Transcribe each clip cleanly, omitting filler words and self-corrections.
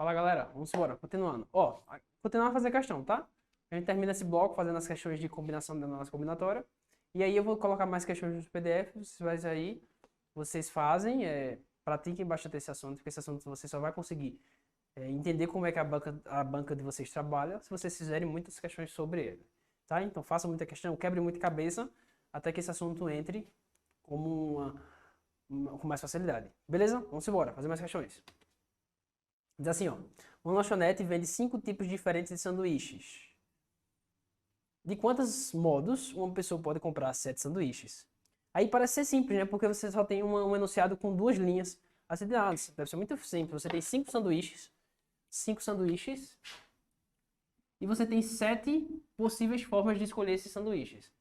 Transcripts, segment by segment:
Fala, galera. Vamos embora. Continuando. Ó, continuar a fazer a questão, tá? A gente termina esse bloco fazendo as questões de combinação da nossa combinatória. E aí eu vou colocar mais questões nos PDFs. Mas aí vocês fazem, pratiquem bastante esse assunto, porque esse assunto você só vai conseguir entender como é que a banca de vocês trabalha se vocês fizerem muitas questões sobre ele. Tá? Então façam muita questão, quebrem muita cabeça, até que esse assunto entre como com mais facilidade. Beleza? Vamos embora, fazer mais questões. Diz assim, ó. Uma lanchonete vende 5 tipos diferentes de sanduíches. De quantos modos uma pessoa pode comprar 7 sanduíches? Aí parece ser simples, né? Porque você só tem um enunciado com 2 linhas. Assim, deve ser muito simples. Você tem 5 sanduíches, e você tem 7 possíveis formas de escolher esses sanduíches.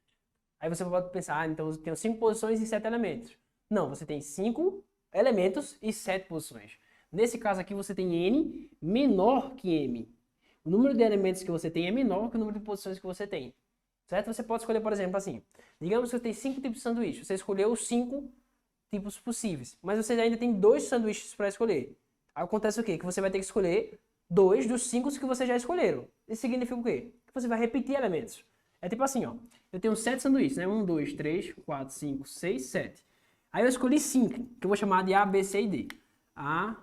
Aí você pode pensar, então eu tenho 5 posições e 7 elementos. Não, você tem 5 elementos e 7 posições. Nesse caso aqui você tem N menor que M. O número de elementos que você tem é menor que o número de posições que você tem. Certo? Você pode escolher, por exemplo, assim. Digamos que você tem 5 tipos de sanduíche. Você escolheu os 5 tipos possíveis. Mas você ainda tem 2 sanduíches para escolher. Acontece o quê? Que você vai ter que escolher 2 dos 5 que você já escolheram. Isso significa o quê? Que você vai repetir elementos. É tipo assim, ó. Eu tenho 7 sanduíches, né? 1, 2, 3, 4, 5, 6, 7. Aí eu escolhi 5, que eu vou chamar de A, B, C e D. A,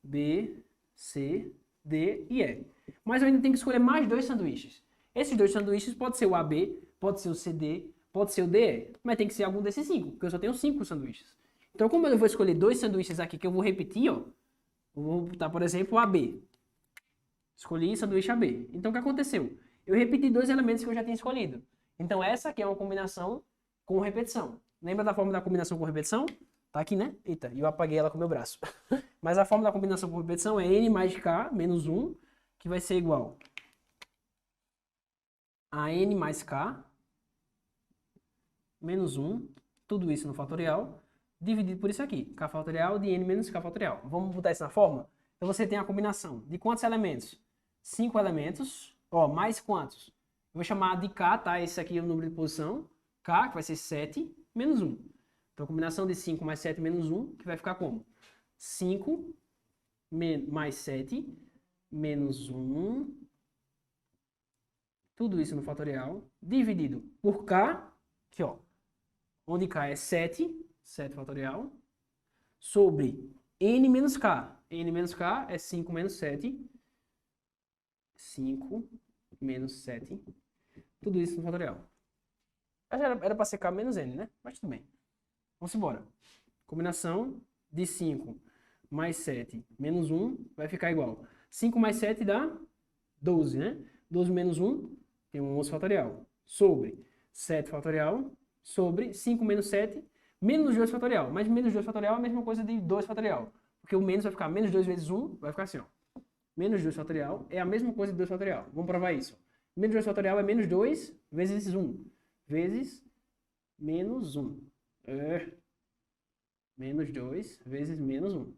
B, C, D e E. Mas eu ainda tenho que escolher mais 2 sanduíches. Esses 2 sanduíches pode ser o AB, pode ser o CD, pode ser o DE. Mas tem que ser algum desses 5, porque eu só tenho 5 sanduíches. Então, como eu vou escolher 2 sanduíches aqui que eu vou repetir, ó. Eu vou botar, por exemplo, o AB. Escolhi sanduíche AB. Então, o que aconteceu? Eu repeti 2 elementos que eu já tinha escolhido. Então, essa aqui é uma combinação com repetição. Lembra da forma da combinação com repetição? Tá aqui, né? Eita, e eu apaguei ela com o meu braço. Mas a forma da combinação com repetição é N mais K menos 1, que vai ser igual a N mais K menos 1, tudo isso no fatorial, dividido por isso aqui, K fatorial de N menos K fatorial. Vamos botar isso na forma? Então você tem a combinação de quantos elementos? 5 elementos, ó, mais quantos? Eu vou chamar de K, tá? Esse aqui é o número de posição, K, que vai ser 7, menos 1. Então a combinação de 5 mais 7 menos 1, que vai ficar como? 5 mais 7 menos 1, tudo isso no fatorial, dividido por K, que ó, onde K é 7 fatorial, sobre N menos K. N menos K é 5 menos 7. 5 menos 7. Tudo isso no fatorial. Era para ser K menos N, né? Mas tudo bem. Vamos embora. Combinação de 5 mais 7 menos 1 vai ficar igual. 5 mais 7 dá 12, né? 12 menos 1 tem um 11 fatorial. Sobre 7 fatorial, sobre 5 menos 7, menos 2 fatorial. Mas menos 2 fatorial é a mesma coisa de 2 fatorial. Porque o menos vai ficar menos 2 vezes 1, vai ficar assim, ó. Menos 2 fatorial é a mesma coisa de 2 fatorial. Vamos provar isso. Menos 2 fatorial é menos 2 vezes 1. Vezes menos 1. Menos 2 vezes menos 1.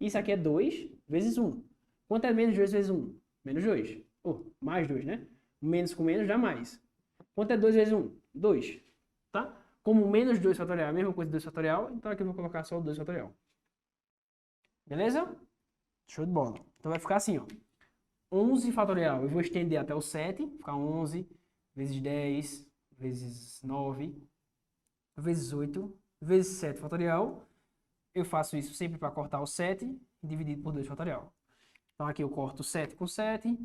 Isso aqui é 2 vezes 1. Quanto é menos 2 vezes 1? Menos 2. Ou, mais 2, né? Menos com menos dá mais. Quanto é 2 vezes 1? 2. Tá? Como menos 2 fatorial é a mesma coisa de 2 fatorial, então aqui eu vou colocar só o 2 fatorial. Beleza? Show de bola. Então vai ficar assim, ó. 11 fatorial, eu vou estender até o 7, ficar 11 vezes 10 vezes 9 vezes 8 vezes 7 fatorial. Eu faço isso sempre para cortar o 7 dividido por 2 fatorial. Então aqui eu corto 7 com 7,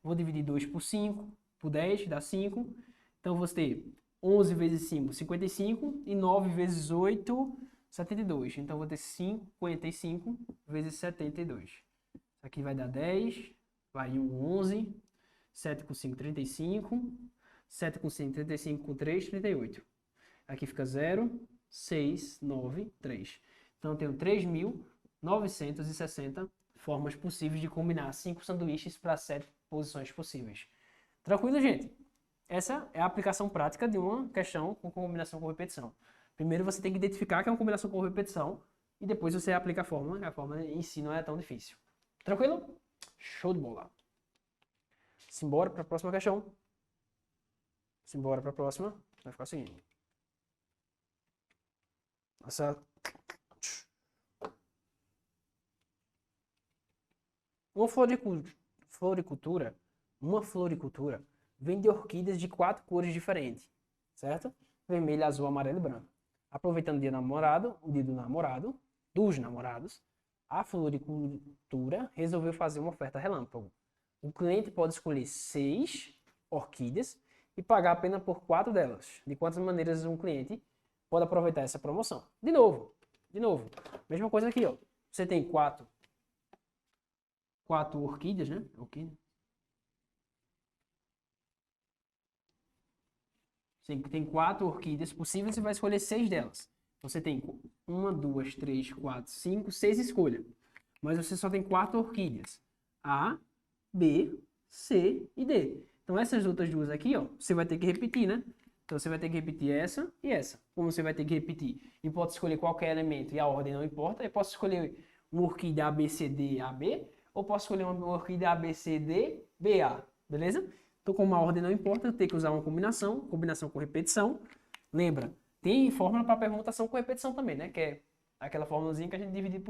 vou dividir 2 por 5, por 10, dá 5. Então vou ter 11 vezes 5, 55, e 9 vezes 8, 72. Então vou ter 55 vezes 72. Isso aqui vai dar 10, vai 1, 11, 7 com 5, 35, 7 com 5, 35 com 3, 38. Aqui fica 0, 6, 9, 3. Então eu tenho 3.960 formas possíveis de combinar 5 sanduíches para 7 posições possíveis. Tranquilo, gente? Essa é a aplicação prática de uma questão com combinação com repetição. Primeiro você tem que identificar que é uma combinação com repetição e depois você aplica a fórmula, que a fórmula em si não é tão difícil. Tranquilo? Show de bola. Simbora para a próxima questão. Simbora para a próxima. Vai ficar o seguinte. Essa Uma floricultura, uma floricultura vem de orquídeas de 4 cores diferentes, certo? Vermelho, azul, amarelo e branco. Aproveitando o dia namorado, o dia do namorado, dos namorados, a floricultura resolveu fazer uma oferta relâmpago. O cliente pode escolher 6 orquídeas e pagar apenas por 4 delas. De quantas maneiras um cliente pode aproveitar essa promoção? De novo, mesma coisa aqui, ó. Você tem 4 orquídeas, né? Você tem 4 orquídeas possíveis e vai escolher 6 delas. Você tem 1, 2, 3, 4, 5, 6 escolhas. Mas você só tem 4 orquídeas. A, B, C e D. Então essas outras duas aqui, ó, você vai ter que repetir, né? Então você vai ter que repetir essa e essa. Como você vai ter que repetir e pode escolher qualquer elemento e a ordem não importa, eu posso escolher uma orquídea ABCD AB ou posso escolher uma orquídea ABCD BA, beleza? Então como a ordem não importa, eu tenho que usar uma combinação com repetição. Lembra, tem fórmula para permutação com repetição também, né? Que é aquela fórmulazinha que a gente divide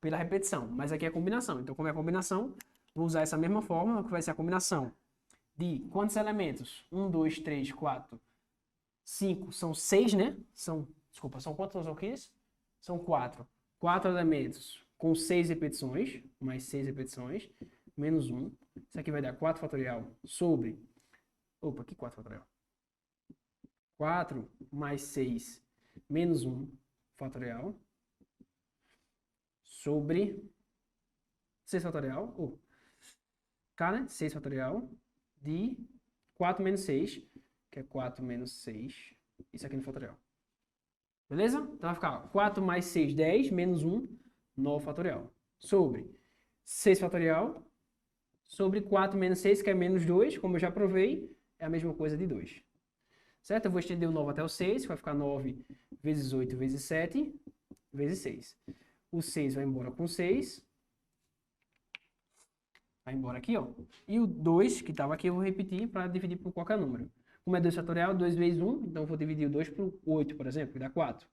pela repetição, mas aqui é combinação. Então como é combinação, vou usar essa mesma fórmula, que vai ser a combinação de quantos elementos? 1, 2, 3, 4, 5, são 6, né? Desculpa, são quantas orquídeas? São 4. 4 elementos com 6 repetições, mais 6 repetições, menos 1. Isso aqui vai dar 4 fatorial sobre... Opa, que 4 fatorial? 4 mais 6 menos 1 fatorial sobre 6 fatorial, K, né? 6 fatorial de 4 menos 6, que é 4 menos 6, isso aqui no fatorial. Beleza? Então vai ficar 4 mais 6, 10, menos 1, 9 fatorial. Sobre 6 fatorial, sobre 4 menos 6, que é menos 2, como eu já provei, é a mesma coisa de 2. Certo? Eu vou estender o 9 até o 6, vai ficar 9 vezes 8 vezes 7, vezes 6. O 6 vai embora com 6. Vai embora aqui, ó. E o 2, que estava aqui, eu vou repetir para dividir por qualquer número. Como é 2 fatorial, 2 vezes 1, então eu vou dividir o 2 por 8, por exemplo, que dá 4.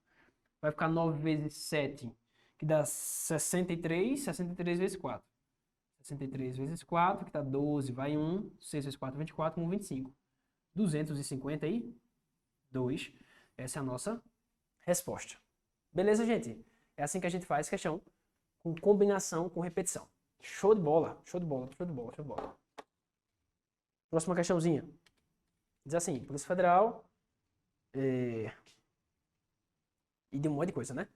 Vai ficar 9 vezes 7, que dá 63, 63 vezes 4. 63 vezes 4, que dá 12, vai 1, 6 vezes 4, 24, 1, 25. 252. Essa é a nossa resposta. Beleza, gente? É assim que a gente faz questão com combinação com repetição. Show de bola, show de bola, show de bola, show de bola. Próxima questãozinha. Diz assim, Polícia Federal... E de um monte de coisa, né?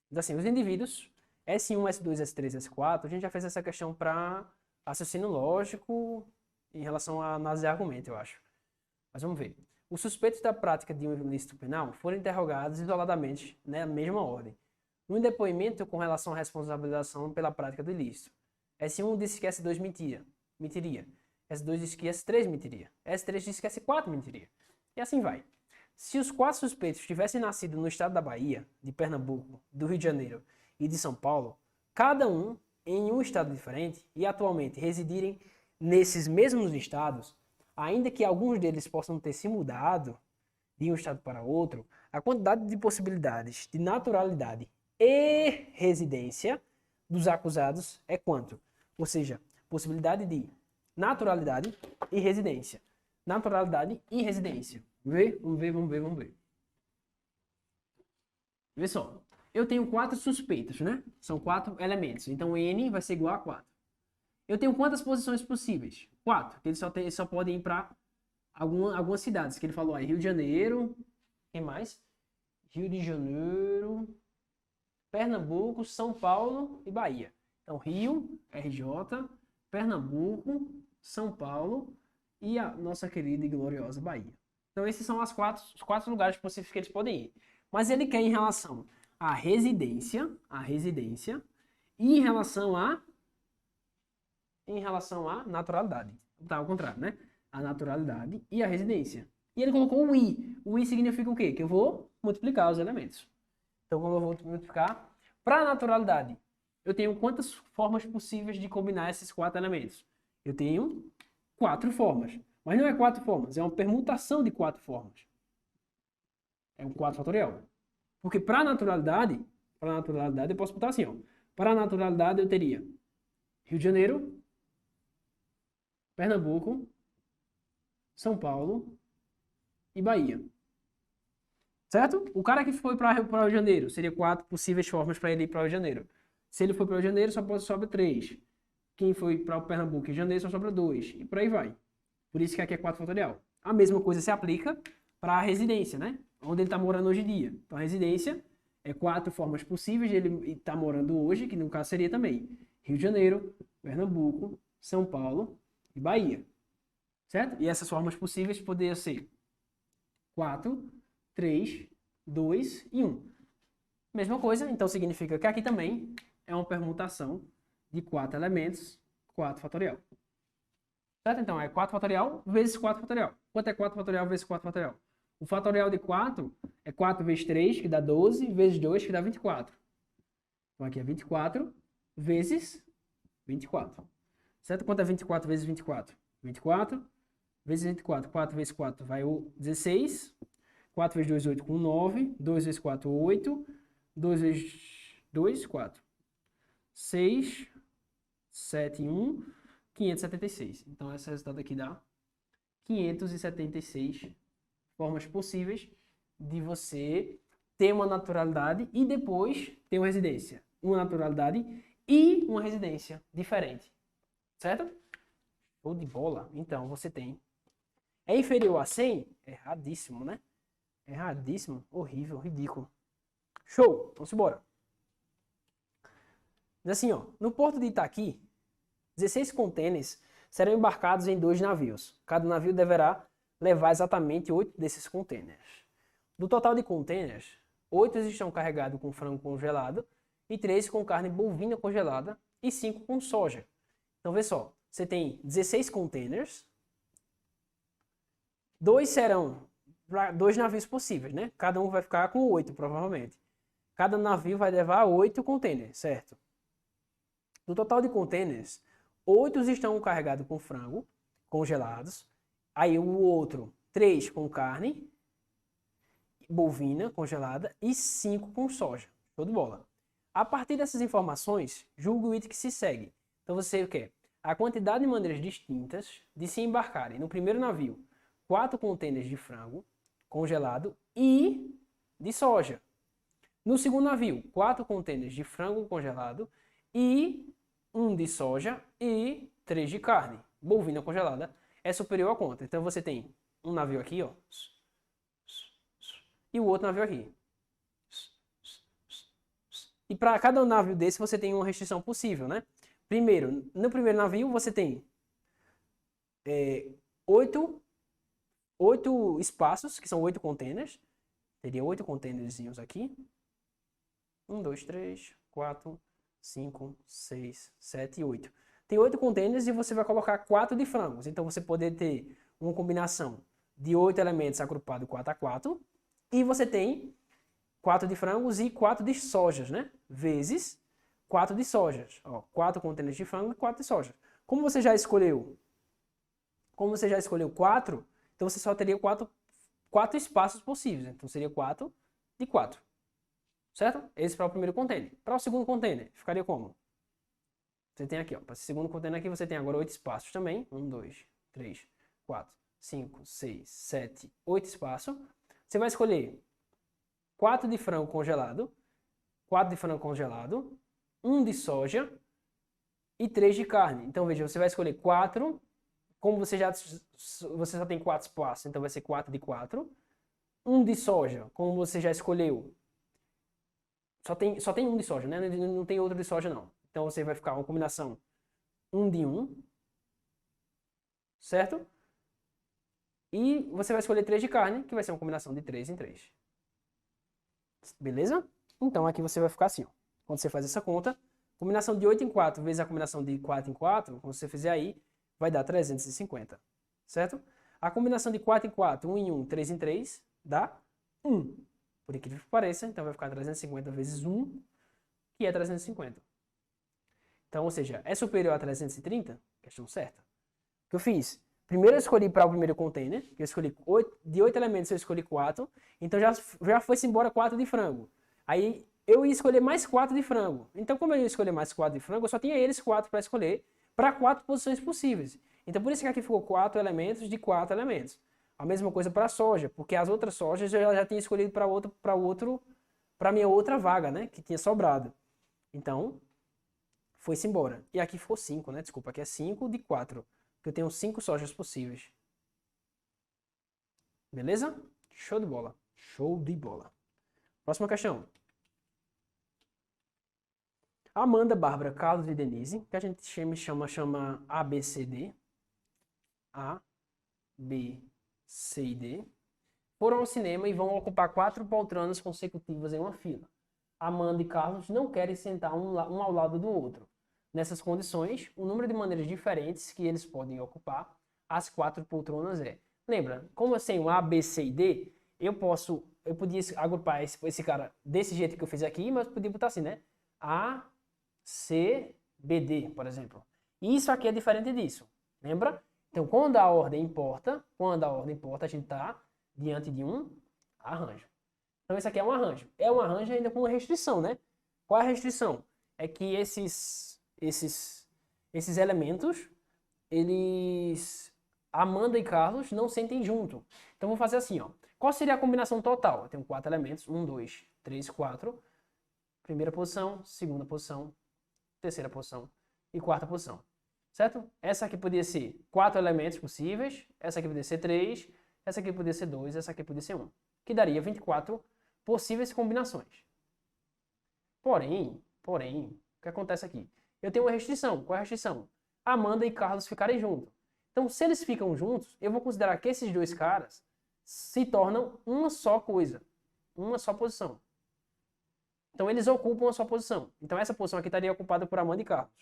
Diz assim, os indivíduos S1, S2, S3, S4, a gente já fez essa questão para raciocínio lógico em relação a análise de argumento, eu acho. Mas vamos ver. Os suspeitos da prática de um ilícito penal foram interrogados isoladamente, na mesma ordem. No depoimento com relação à responsabilização pela prática do ilícito, S1 disse que S2 mentiria. S2 disse que S3 mentiria. S3 disse que S4 mentiria. E assim vai. Se os 4 suspeitos tivessem nascido no estado da Bahia, de Pernambuco, do Rio de Janeiro e de São Paulo, cada um em um estado diferente e atualmente residirem nesses mesmos estados, ainda que alguns deles possam ter se mudado de um estado para outro, a quantidade de possibilidades de naturalidade e residência dos acusados é quanto? Ou seja, possibilidade de naturalidade e residência. Naturalidade e residência. Vamos ver. Vê só. Eu tenho 4 suspeitos, né? São 4 elementos. Então, N vai ser igual a 4. Eu tenho quantas posições possíveis? 4. Eles só podem ir para algumas cidades. Que ele falou aí. Rio de Janeiro. Quem mais? Rio de Janeiro. Pernambuco, São Paulo e Bahia. Então, Rio, RJ, Pernambuco, São Paulo e a nossa querida e gloriosa Bahia. Então, esses são os 4 lugares possíveis que eles podem ir. Mas ele quer em relação à residência e em relação à naturalidade. Tá ao contrário, né? A naturalidade e a residência. E ele colocou o I. O I significa o quê? Que eu vou multiplicar os elementos. Então, como eu vou multiplicar? Para a naturalidade, eu tenho quantas formas possíveis de combinar esses 4 elementos? Eu tenho 4 formas. Mas não é 4 formas, é uma permutação de 4 formas. É um 4 fatorial. Porque para a naturalidade, Para a naturalidade, eu posso botar assim, ó. Para a naturalidade, eu teria Rio de Janeiro, Pernambuco, São Paulo e Bahia. Certo? O cara que foi para o Rio de Janeiro, seria 4 possíveis formas para ele ir para o Rio de Janeiro. Se ele foi para o Rio de Janeiro, só sobra 3. Quem foi para o Pernambuco e Janeiro, só sobra 2. E por aí vai. Por isso que aqui é 4 fatorial. A mesma coisa se aplica para a residência, né? Onde ele está morando hoje em dia. Então a residência é 4 formas possíveis de ele estar morando hoje, que no caso seria também Rio de Janeiro, Pernambuco, São Paulo e Bahia. Certo? E essas formas possíveis poderiam ser 4, 3, 2 e 1. Mesma coisa, então significa que aqui também é uma permutação de 4 elementos, 4 fatorial. Certo? Então é 4 fatorial vezes 4 fatorial. Quanto é 4 fatorial vezes 4 fatorial? O fatorial de 4 é 4 vezes 3, que dá 12, vezes 2, que dá 24. Então aqui é 24 vezes 24. Certo? Quanto é 24 vezes 24? 24 vezes 24. 4 vezes 4 vai 16. 4 vezes 2, 8 com 9. 2 vezes 4, 8. 2 vezes 2, 4. 6, 7 e 1, 576. Então esse resultado aqui dá 576 formas possíveis de você ter uma naturalidade e depois ter uma residência. Uma naturalidade e uma residência diferente. Certo? Show de bola. Então você tem. É inferior a 100? Erradíssimo, né? Erradíssimo. Horrível, ridículo. Show! Vamos embora. Diz assim, ó. No porto de Itaqui, 16 contêineres serão embarcados em 2 navios. Cada navio deverá levar exatamente 8 desses contêineres. Do total de contêineres, 8 estão carregados com frango congelado e 3 com carne bovina congelada e 5 com soja. Então, vê só. Você tem 16 contêineres. 2 serão 2 navios possíveis, né? Cada um vai ficar com 8, provavelmente. Cada navio vai levar 8 contêineres, certo? Do total de contêineres, 8 estão carregados com frango congelados. Aí o outro, 3 com carne bovina congelada e 5 com soja. Show de bola. A partir dessas informações, julgue o item que se segue. Então você quer a quantidade de maneiras distintas de se embarcarem no primeiro navio 4 contêineres de frango congelado e de soja. No segundo navio, 4 contêineres de frango congelado e 1 de soja e 3 de carne bovina congelada. É superior a quanto? Então você tem um navio aqui, ó, e o outro navio aqui. E para cada navio desse você tem uma restrição possível, né? Primeiro, no primeiro navio você tem 8 espaços, que são 8 containers. Teria 8 containerzinhos aqui. 1, 2, 3, 4, 5, 6, 7 e 8. Tem 8 containers e você vai colocar 4 de frangos. Então você poderia ter uma combinação de 8 elementos agrupados 4 a 4. E você tem 4 de frangos e 4 de sojas, né? Vezes 4 de sojas. Ó, 4 containers de frango e 4 de soja. Como você já escolheu 4, então você só teria 4 espaços possíveis. Então seria 4 de 4. Certo? Esse para o primeiro container. Para o segundo container, ficaria como? Você tem aqui, ó. Para esse segundo container aqui, você tem agora 8 espaços também. 1, 2, 3, 4, 5, 6, 7, 8 espaços. Você vai escolher 4 de frango congelado, 1 de soja e 3 de carne. Então, veja, você vai escolher 4, como você só tem 4 espaços, então vai ser 4 de 4. 1 de soja, como você já escolheu, só tem 1 de soja, né? Não tem outro de soja, não. Então, você vai ficar uma combinação 1 de 1, certo? E você vai escolher 3 de carne, que vai ser uma combinação de 3 em 3. Beleza? Então, aqui você vai ficar assim, ó. Quando você faz essa conta, combinação de 8 em 4 vezes a combinação de 4 em 4, quando você fizer aí, vai dar 350. Certo? A combinação de 4 em 4, 1 em 1, 3 em 3, dá 1. Por incrível que pareça, então vai ficar 350 vezes 1, que é 350. Então, ou seja, é superior a 330? Questão certa. O que eu fiz? Primeiro eu escolhi para o primeiro container, que eu escolhi de 8 elementos eu escolhi 4, então já foi-se embora 4 de frango. Aí eu ia escolher mais 4 de frango. Então, como eu ia escolher mais 4 de frango, eu só tinha eles 4 para escolher para 4 posições possíveis. Então, por isso que aqui ficou 4 elementos de 4 elementos. A mesma coisa para a soja, porque as outras sojas eu já tinha escolhido para minha outra vaga, né, que tinha sobrado. Então, foi-se embora. E aqui ficou 5, né? Desculpa, aqui é 5 de 4. Porque eu tenho 5 sojas possíveis. Beleza? Show de bola. Show de bola. Próxima questão. Amanda, Bárbara, Carlos e Denise, que a gente chama ABCD. A, B, C e D. Foram ao cinema e vão ocupar 4 poltronas consecutivas em uma fila. Amanda e Carlos não querem sentar um ao lado do outro. Nessas condições, o número de maneiras diferentes que eles podem ocupar as 4 poltronas é. Lembra, como eu tenho A, B, C e D, eu podia agrupar esse cara desse jeito que eu fiz aqui, mas eu podia botar assim, né? A, C, B, D, por exemplo. E isso aqui é diferente disso, lembra? Então, quando a ordem importa, a gente está diante de um arranjo. Então, isso aqui é um arranjo. É um arranjo ainda com uma restrição, né? Qual é a restrição? É que esses elementos, Amanda e Carlos não sentem junto. Então, vou fazer assim, ó. Qual seria a combinação total? Eu tenho 4 elementos. 1, 2, 3, 4. Primeira posição, segunda posição, terceira posição e quarta posição. Certo? Essa aqui poderia ser 4 elementos possíveis. Essa aqui poderia ser 3. Essa aqui poderia ser 2. Essa aqui poderia ser 1. Que daria 24 possíveis combinações. Porém, o que acontece aqui? Eu tenho uma restrição. Qual é a restrição? Amanda e Carlos ficarem juntos. Então, se eles ficam juntos, eu vou considerar que esses dois caras se tornam uma só coisa. Uma só posição. Então, eles ocupam uma só posição. Então, essa posição aqui estaria ocupada por Amanda e Carlos.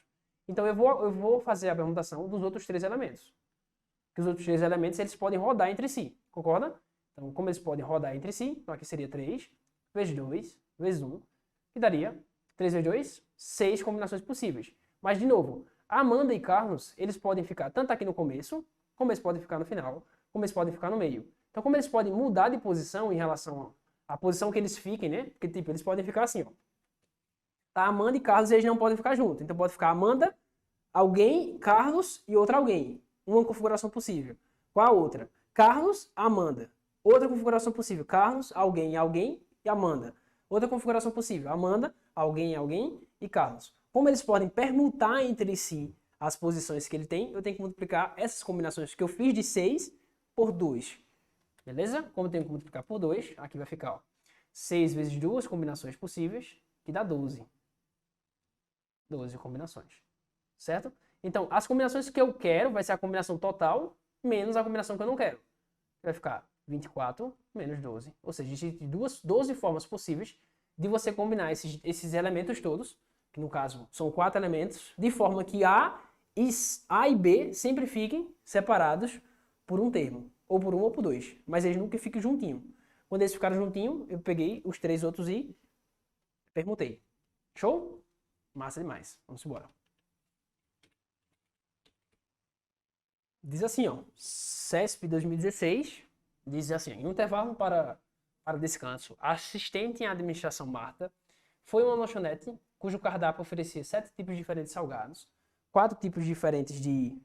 Então, eu vou fazer a permutação dos outros 3 elementos. Que os outros 3 elementos, eles podem rodar entre si. Concorda? Então, como eles podem rodar entre si, então aqui seria 3 vezes 2 vezes 1, que daria 3 vezes 2, 6 combinações possíveis. Mas, de novo, Amanda e Carlos, eles podem ficar tanto aqui no começo, como eles podem ficar no final, como eles podem ficar no meio. Então, como eles podem mudar de posição em relação à posição que eles fiquem, né? Porque, tipo, eles podem ficar assim, ó. Tá, Amanda e Carlos, eles não podem ficar juntos. Então, pode ficar Amanda, alguém, Carlos e outro alguém. Uma configuração possível. Qual a outra? Carlos, Amanda. Outra configuração possível. Carlos, alguém e Amanda. Outra configuração possível. Amanda, alguém e Carlos. Como eles podem permutar entre si as posições que ele tem, eu tenho que multiplicar essas combinações que eu fiz de 6 por 2. Beleza? Como eu tenho que multiplicar por 2, aqui vai ficar, ó, 6 vezes 2 combinações possíveis, que dá 12. 12 combinações. Certo? Então, as combinações que eu quero vai ser a combinação total menos a combinação que eu não quero. Vai ficar 24 menos 12. Ou seja, existem 12 formas possíveis de você combinar esses elementos todos, que no caso são 4 elementos, de forma que A e B sempre fiquem separados por um termo. Ou por um ou por 2. Mas eles nunca fiquem juntinhos. Quando eles ficaram juntinhos, eu peguei os 3 outros e permutei. Show? Massa demais. Vamos embora. Diz assim, ó, CESP 2016, diz assim, em um intervalo para descanso, a assistente em administração Marta foi uma lanchonete cujo cardápio oferecia 7 tipos diferentes de salgados, 4 tipos diferentes de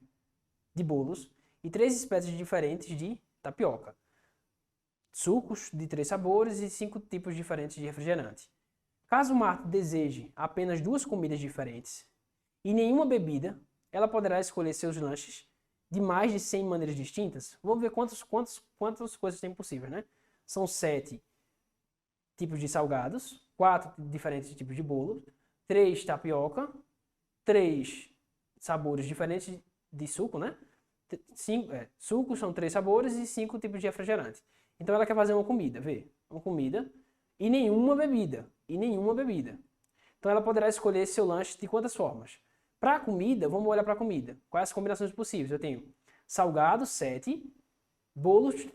bolos e 3 espécies diferentes de tapioca, sucos de 3 sabores e 5 tipos diferentes de refrigerante. Caso Marta deseje apenas 2 comidas diferentes e nenhuma bebida, ela poderá escolher seus lanches de mais de 100 maneiras distintas. Vamos ver quantas coisas tem possível, né? São 7 tipos de salgados, 4 diferentes tipos de bolo, 3 tapioca, 3 sabores diferentes de suco, né? Sucos são 3 sabores e 5 tipos de refrigerante. Então ela quer fazer uma comida, vê? Uma comida e nenhuma bebida. Então ela poderá escolher seu lanche de quantas formas? Para a comida, vamos olhar para a comida. Quais as combinações possíveis? Eu tenho salgado, 7, bolos,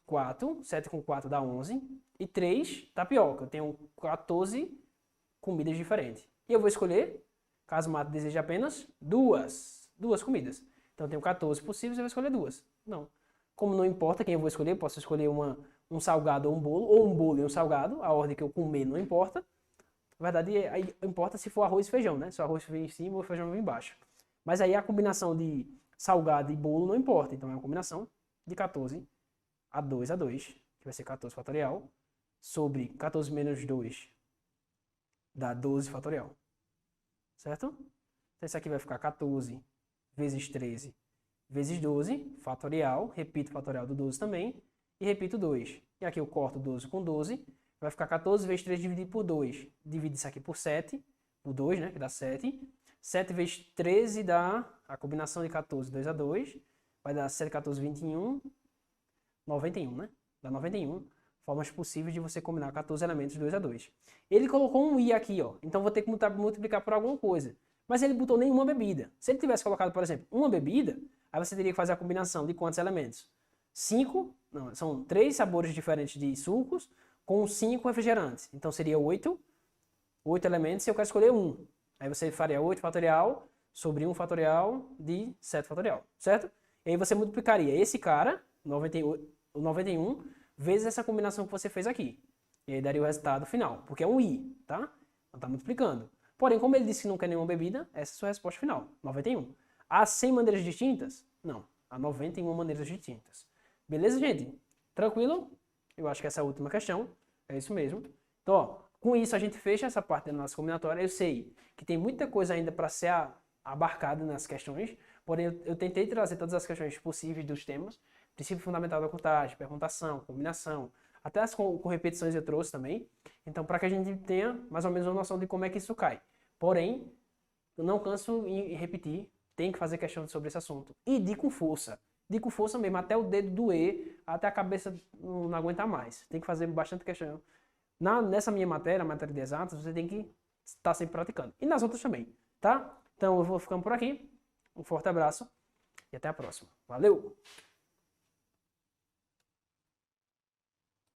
4, 7 com 4 dá 11, e 3 tapioca. Eu tenho 14 comidas diferentes. E eu vou escolher, caso o Mato deseje apenas, duas comidas. Então eu tenho 14 possíveis, eu vou escolher 2. Não. Como não importa quem eu vou escolher, eu posso escolher um salgado ou um bolo e um salgado. A ordem que eu comer não importa. Na verdade, aí importa se for arroz e feijão, né? Se o arroz vem em cima ou o feijão vem embaixo. Mas aí a combinação de salgado e bolo não importa. Então é uma combinação de 14 a 2 a 2, que vai ser 14 fatorial, sobre 14 menos 2 dá 12 fatorial. Certo? Então isso aqui vai ficar 14 vezes 13 vezes 12, fatorial. Repito o fatorial do 12 também. E repito 2. E aqui eu corto 12 com 12. Vai ficar 14 vezes 3 dividido por 2. Divide isso aqui por 7. Por 2, né? Que dá 7. 7 vezes 13 dá a combinação de 14, 2 a 2. Vai dar 7, 14, 21. 91, né? Dá 91 formas possíveis de você combinar 14 elementos 2 a 2. Ele colocou um i aqui, ó. Então vou ter que multiplicar por alguma coisa. Mas ele botou nenhuma bebida. Se ele tivesse colocado, por exemplo, uma bebida, aí você teria que fazer a combinação de quantos elementos? 5, não, são 3 sabores diferentes de sucos com 5 refrigerantes. Então seria 8 elementos e eu quero escolher um. Aí você faria 8 fatorial sobre 1 fatorial de 7 fatorial, certo? E aí você multiplicaria esse cara, 91, vezes essa combinação que você fez aqui. E aí daria o resultado final, porque é um i, tá? Então tá multiplicando. Porém, como ele disse que não quer nenhuma bebida, essa é a sua resposta final, 91. Há 100 maneiras distintas? Não, há 91 maneiras distintas. Beleza, gente? Tranquilo? Eu acho que essa é a última questão. É isso mesmo. Então, ó, com isso a gente fecha essa parte da nossa combinatória. Eu sei que tem muita coisa ainda para ser abarcada nas questões, porém eu tentei trazer todas as questões possíveis dos temas. Princípio fundamental da contagem, permutação, combinação, até as com repetições eu trouxe também. Então, para que a gente tenha mais ou menos uma noção de como é que isso cai. Porém, eu não canso em repetir, tem que fazer questão sobre esse assunto. E de com força. De com força mesmo, até o dedo doer, até a cabeça não aguentar mais. Tem que fazer bastante questão. Nessa minha matéria, a matéria de exatas, você tem que estar sempre praticando. E nas outras também, tá? Então eu vou ficando por aqui. Um forte abraço e até a próxima. Valeu!